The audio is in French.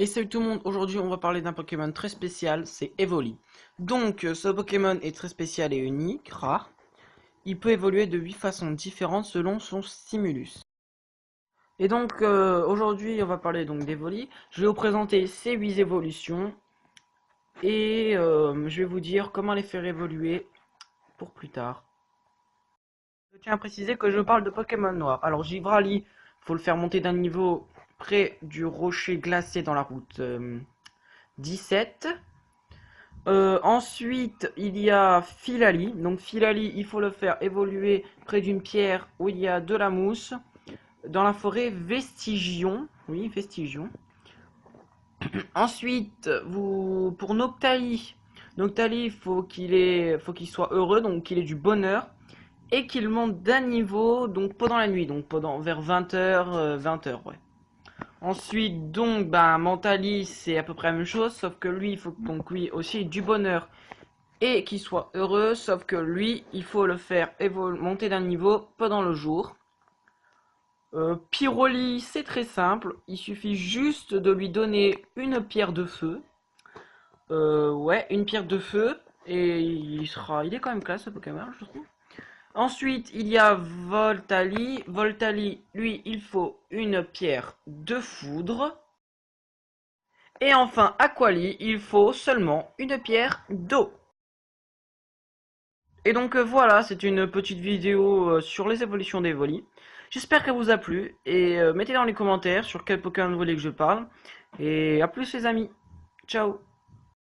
Et salut tout le monde, aujourd'hui on va parler d'un Pokémon très spécial, c'est Evoli. Donc ce Pokémon est très spécial et unique, rare. Il peut évoluer de 8 façons différentes selon son stimulus. Et donc aujourd'hui on va parler donc d'Evoli. Je vais vous présenter ces 8 évolutions et je vais vous dire comment les faire évoluer pour plus tard. Je tiens à préciser que je parle de Pokémon noir. Alors Givrali, faut le faire monter d'un niveau près du rocher glacé dans la route 17. Ensuite, il y a Filali. Donc Filali, il faut le faire évoluer près d'une pierre où il y a de la mousse. Dans la forêt Vestigion. Oui, Vestigion. Ensuite, pour Noctali. Noctali, faut qu'il soit heureux, donc qu'il ait du bonheur. Et qu'il monte d'un niveau, donc pendant la nuit, donc vers 20h, 20h, ouais. Ensuite, donc, Mentali, c'est à peu près la même chose, sauf que lui, il faut donc lui aussi du bonheur et qu'il soit heureux, sauf que lui, il faut le faire monter d'un niveau pendant le jour. Pyroli, c'est très simple, il suffit juste de lui donner une pierre de feu. Ouais, une pierre de feu, et il est quand même classe ce Pokémon, je trouve. Ensuite, il y a Voltali. Voltali, lui, il faut une pierre de foudre. Et enfin, Aquali, il faut seulement une pierre d'eau. Et donc voilà, c'est une petite vidéo sur les évolutions des volis. J'espère qu'elle vous a plu et mettez dans les commentaires sur quel Pokémon vous voulez que je parle. Et à plus les amis. Ciao.